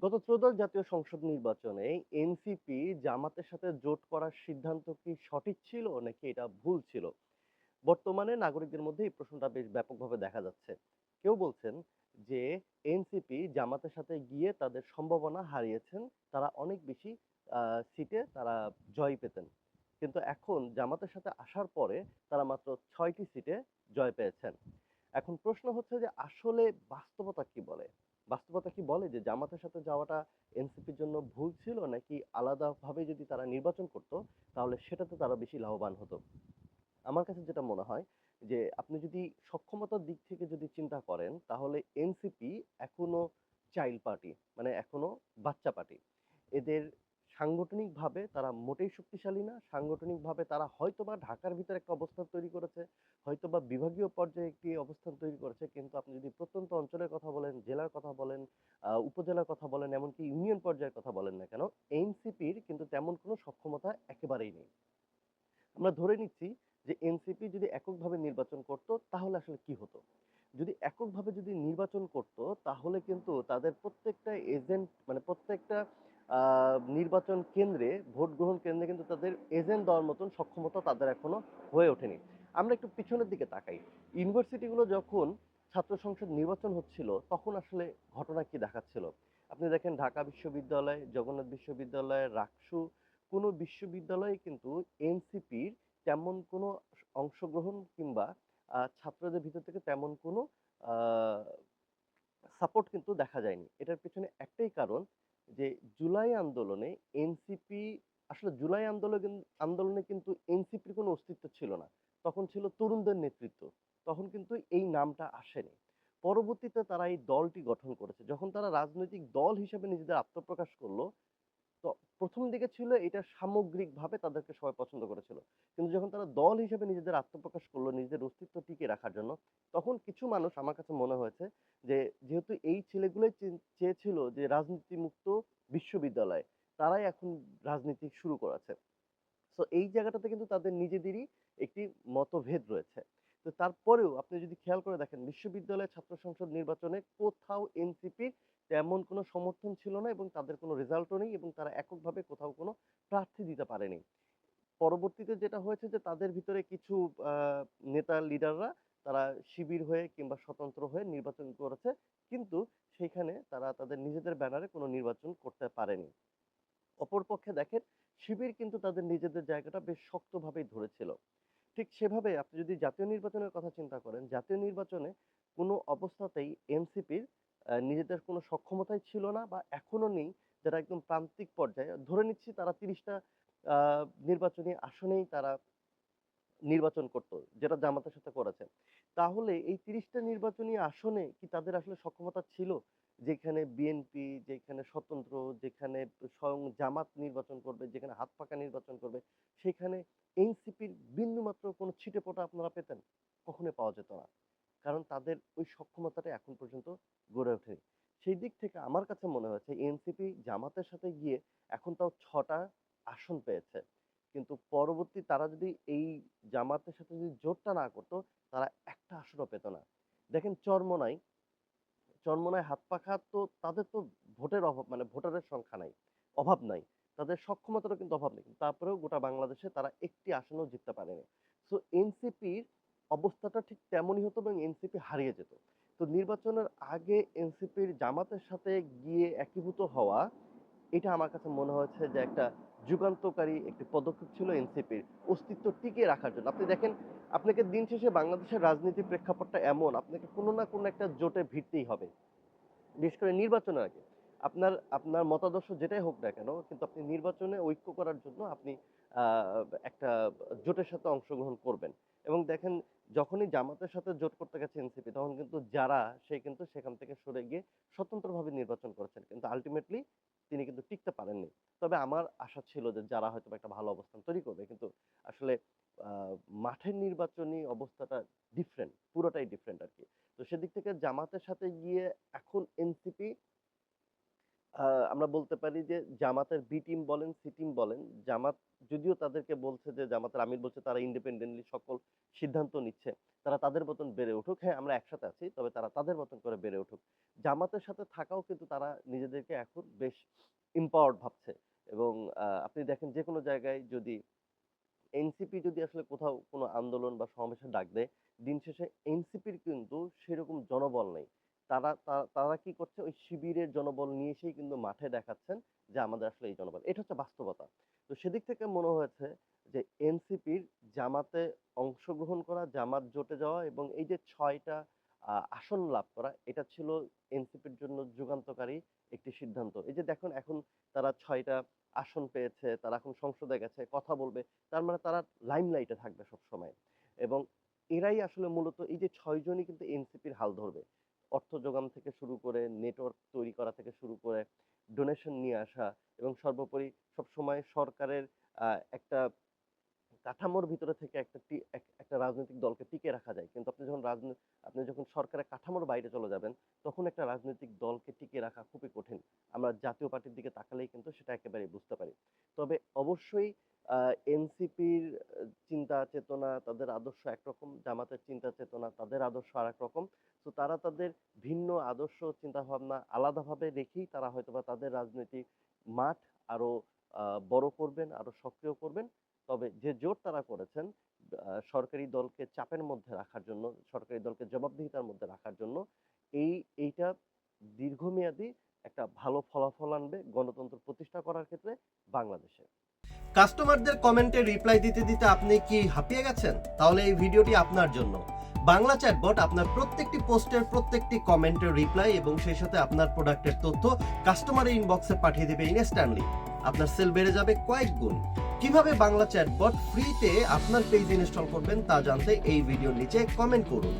গত ত্রয়োদশ জাতীয় সংসদ নির্বাচনে এনসিপি জামাতের সাথে জোট করার সিদ্ধান্ত কি সঠিক ছিল নাকি এটা ভুল ছিল? বর্তমানে নাগরিকদের মধ্যে এই প্রশ্নটা বেশ ব্যাপকভাবে দেখা যাচ্ছে। কেউ বলছেন যে এনসিপি জামাতের সাথে গিয়ে তাদের সম্ভাবনা হারিয়েছেন। তারা অনেক বেশি সিটে তারা জয় পেতেন। কিন্তু এখন জামাতের সাথে আসার পরে তারা মাত্র ৬টি সিটে জয় পেয়েছেন। এখন প্রশ্ন হচ্ছে যে আসলে বাস্তবতা কি বলে? বাস্তবতা কি বলে যে জামাতের সাথে যাওয়াটা এনসিপির জন্য ভুল ছিল নাকি আলাদাভাবে যদি তারা নির্বাচন করত তাহলে সেটাতে তারা বেশি লাভবান হতো? আমার কাছে যেটা মনে হয় যে আপনি যদি সক্ষমতার দিক থেকে যদি চিন্তা করেন তাহলে এনসিপি এখনো চাইল্ড পার্টি, মানে এখনো বাচ্চা পার্টি। এদের সাংগঠনিকভাবে তারা মোটেই শক্তিশালী না। সাংগঠনিকভাবে তারা হয়তোবা ঢাকার ভিতরে একটা অবস্থান তৈরি করেছে, হয়তোবা বিভাগীয় পর্যায়ে একটি অবস্থান তৈরি করেছে। কিন্তু আপনি যদি প্রত্যন্ত অঞ্চলের কথা বলেন, জেলার কথা বলেন, উপজেলার কথা বলেন, এমনকি ইউনিয়ন পর্যায়ের কথা বলেন না কেন, এনসিপির কিন্তু তেমন কোনো সক্ষমতা একেবারেই নেই। আমরা ধরে নিচ্ছি যে এনসিপি যদি এককভাবে নির্বাচন করত তাহলে আসলে কি হতো? যদি এককভাবে যদি নির্বাচন করত তাহলে কিন্তু তাদের প্রত্যেকটা এজেন্ট, মানে প্রত্যেকটা নির্বাচন কেন্দ্রে, ভোট গ্রহণ কেন্দ্রে কিন্তু তাদের এজেন্ট দেওয়ার মতন সক্ষমতা তাদের এখনো হয়ে ওঠেনি। আমরা একটু পিছনের দিকে তাকাই। ইউনিভার্সিটিগুলো যখন ছাত্র সংসদ নির্বাচন হচ্ছিল তখন আসলে ঘটনা কি দেখাচ্ছিল? আপনি দেখেন ঢাকা বিশ্ববিদ্যালয়, জগন্নাথ বিশ্ববিদ্যালয়, রাকসু, কোনো বিশ্ববিদ্যালয়ে কিন্তু এনসিপির তেমন কোনো অংশগ্রহণ কিংবা ছাত্রদের ভিতর থেকে তেমন কোনো আহ, সাপোর্ট কিন্তু দেখা যায়নি। এটার পেছনে একটাই কারণ যে জুলাই আন্দোলনে এনসিপি, আসলে জুলাই আন্দোলনে কিন্তু এনসিপির কোনো অস্তিত্ব ছিল না। তখন ছিল তরুণদের নেতৃত্ব। তখন কিন্তু এই নামটা আসেনি। পরবর্তীতে তারা এই দলটি গঠন করেছে। যখন তারা রাজনৈতিক দল হিসেবে নিজেদের আত্মপ্রকাশ করলো, তো ১ম দিকে ছিল এটা সামগ্রিকভাবে তাদেরকে সবাই পছন্দ করেছিল। কিন্তু যখন তারা দল হিসেবে নিজেদের আত্মপ্রকাশ করলো, নিজেদের অস্তিত্ব টিকিয়ে রাখার জন্য, তখন কিছু মানুষ, আমার কাছে মনে হয়েছে যে যেহেতু এই ছেলেগুলোই চেয়েছিল যে রাজনীতিমুক্ত বিশ্ববিদ্যালয়, তারাই এখন রাজনীতি শুরু করেছে। সো এই জায়গাটাতে কিন্তু তাদের নিজেদেরই একটি মতভেদ রয়েছে। তো তারপরেও আপনি যদি খেয়াল করে দেখেন বিশ্ববিদ্যালয় ছাত্র সংসদ নির্বাচনে কোথাও এনসিপির তেমন কোনো সমর্থন ছিল না এবং তাদের কোনো রেজাল্টও নেই এবং তারা এককভাবে কোথাও কোনো প্রার্থী দিতে পারেনি। পরবর্তীতে যেটা হয়েছে যে তাদের ভিতরে কিছু আহ, নেতা লিডাররা তারা শিবির হয়ে কিংবা স্বতন্ত্র হয়ে নির্বাচন করেছে, কিন্তু সেখানে তারা তাদের নিজেদের ব্যানারে কোনো নির্বাচন করতে পারেনি। অপরপক্ষে দেখেন শিবির কিন্তু তাদের নিজেদের জায়গাটা বেশ শক্তভাবেই ধরেছিল। ঠিক সেভাবে আপনি যদি জাতীয় নির্বাচনের কথা চিন্তা করেন, জাতীয় নির্বাচনে কোনো অবস্থাতেই এনসিপির নিজেদের কোনো সক্ষমতাই ছিল না বা এখনো নেই, যারা একদম প্রান্তিক পর্যায়ে ধরে নিচ্ছি তারা ৩০টা নির্বাচনী আসনেই তারা নির্বাচন করত, যেটা জামাতের সাথে করেছে। তাহলে এই ৩০টা নির্বাচনী আসনে কি তাদের আসলে সক্ষমতা ছিল? যেখানে বিএনপি, যেখানে স্বতন্ত্র, যেখানে স্বয়ং জামাত নির্বাচন করবে, যেখানে হাত পাকা নির্বাচন করবে, সেখানে এনসিপির বিন্দুমাত্র কোনো ছিটেফোঁটা আপনারা পেতেন? কখনোই পাওয়া যেত না। কারণ তাদের ওই সক্ষমতাটা এখন পর্যন্ত গড়ে ওঠেনি। সেই দিক থেকে আমার কাছে মনে হয়েছে এনসিপি জামাতের সাথে গিয়ে এখন তাও ৬টা আসন পেয়েছে। কিন্তু পরবর্তী তারা যদি এই জামাতের সাথে যদি জোটটা না করতো, তারা একটা আসনও পেত না। দেখেন চরমোনাই হাত পাখা তো তাদের তো ভোটের অভাব, মানে ভোটারের সংখ্যা নাই, অভাব নাই। তাদের সক্ষমতারও কিন্তু অভাব নেই। কিন্তু তারপরেও গোটা বাংলাদেশে তারা একটি আসনও জিততে পারেনি। সো এনসিপির অবস্থাটা ঠিক তেমনই হতো এবং এনসিপি হারিয়ে যেত। তো নির্বাচনের আগে এনসিপির জামাতের সাথে গিয়ে একীভূত হওয়া, এটা আমার কাছে মনে হয়েছে যে একটা যুগান্তকারী একটি পদক্ষেপ ছিল এনসিপির অস্তিত্ব টিকিয়ে রাখার জন্য। আপনি দেখেন, আপনাকে দিন শেষে বাংলাদেশের রাজনীতির প্রেক্ষাপটটা এমন, আপনাকে কোনো না কোনো একটা জোটে ভিড়তেই হবে। বিশেষ করে নির্বাচনের আগে আপনার আপনার মতাদর্শ যেটাই হোক না কেন, কিন্তু আপনি নির্বাচনে ঐক্য করার জন্য আপনি একটা জোটের সাথে অংশগ্রহণ করবেন। এবং দেখেন, যখনই জামাতের সাথে জোট করতে গেছে এনসিপি তখন কিন্তু যারা, সে কিন্তু সেখান থেকে সরে গিয়ে স্বতন্ত্রভাবে নির্বাচন করেছেন, কিন্তু আলটিমেটলি তিনি কিন্তু টিকতে পারেননি। তবে আমার আশা ছিল যে যারা হয়তো একটা ভালো অবস্থান তৈরি করবে, কিন্তু আসলে আহ, মাঠের নির্বাচনী অবস্থাটা ডিফারেন্ট, পুরোটাই ডিফারেন্ট আর কি। তো সেদিক থেকে জামাতের সাথে গিয়ে এখন এনসিপি আমরা বলতে পারি যে জামাতের বি টিম বলেন, সি টিম বলেন, জামাত যদিও তাদেরকে বলছে যে জামাতের আমির বলছে তারা ইন্ডিপেন্ডেন্টলি সকল সিদ্ধান্ত নিচ্ছে। তারা তাদের মতন বেড়ে উঠুক। হ্যাঁ, আমরা একসাথে আছি। তবে তারা তাদের মতন করে বেড়ে উঠুক। জামাতের সাথে থাকাও কিন্তু তারা নিজেদেরকে এখন বেশ এম্পাওয়ার্ড ভাবছে এবং আপনি দেখেন যেকোনো জায়গায় যদি এনসিপি যদি আসলে কোথাও কোনো আন্দোলন বা সমাবেশের ডাক দেয়, দিন শেষে এনসিপির কিন্তু সেরকম জনবল নেই। তারা কি করছে? ওই শিবিরের জনবল নিয়ে এসেই কিন্তু মাঠে দেখাচ্ছেন যে আমাদের আসলে এই জনবল। এটা হচ্ছে বাস্তবতা। তো সেদিক থেকে মনে হয়েছে যে এনসিপির জামাতে অংশগ্রহণ করা, জামাত জোটে যাওয়া এবং এই যে ৬ টা আসন লাভ করা, এটা ছিল এনসিপির জন্য যুগান্তকারী একটি সিদ্ধান্ত। এই যে দেখুন এখন তারা ৬ টা আসন পেয়েছে, তারা এখন সংসদে গেছে, কথা বলবে। তার মানে তারা লাইমলাইটে থাকবে সবসময় এবং এরাই আসলে মূলত এই যে ৬ জনই কিন্তু এনসিপির হাল ধরবে। অর্থ যোগান থেকে শুরু করে, নেটওয়ার্ক তৈরি করা থেকে শুরু করে, ডোনেশন নিয়ে আসা এবং সর্বোপরি সবসময় সরকারের আ একটা কাঠামোর ভিতরে থেকে একটা রাজনৈতিক দলকে টিকিয়ে রাখা যায়। কিন্তু আপনি যখন সরকারের কাঠামোর বাইরে চলে যাবেন, তখন একটা রাজনৈতিক দলকে টিকিয়ে রাখা খুবই কঠিন। আমরা জাতীয় পার্টির দিকে তাকালেই কিন্তু সেটা একেবারেই বুঝতে পারি। তবে অবশ্যই আ এনসিপির চিন্তা চেতনা, তাদের আদর্শ একরকম, জামাতের চিন্তা চেতনা, তাদের আদর্শ আরেক রকম। তো তারা তাদের ভিন্ন আদর্শ চিন্তাভাবনা আলাদাভাবে রেখেই তারা হয়তোবা তাদের রাজনৈতিক মাঠ আরো বড় করবেন, আরো সক্রিয় করবেন। তবে যে জোট তারা করেছেন সরকারি দলকে চাপের মধ্যে রাখার জন্য, সরকারি দলকে জবাবদিহিতার মধ্যে রাখার জন্য এইটা দীর্ঘমেয়াদী একটা ভালো ফলাফল আনবে গণতন্ত্র প্রতিষ্ঠা করার ক্ষেত্রে বাংলাদেশে। কাস্টমারদের কমেন্টে রিপ্লাই দিতে দিতে আপনি কি হাঁপিয়ে গেছেন? তাহলে এই ভিডিওটি আপনার জন্য। বাংলা চ্যাটবট আপনার প্রত্যেকটি পোস্টের প্রত্যেকটি কমেন্টের রিপ্লাই এবং সেই সাথে আপনার প্রোডাক্টের তথ্য কাস্টমারের ইনবক্সে পাঠিয়ে দেবে ইনস্ট্যান্টলি। আপনার সেল বেড়ে যাবে কয়েক গুণ। কিভাবে বাংলা চ্যাটবট ফ্রিতে আপনার পেজ ইনস্টল করবেন তা জানতে এই ভিডিওর নিচে কমেন্ট করুন।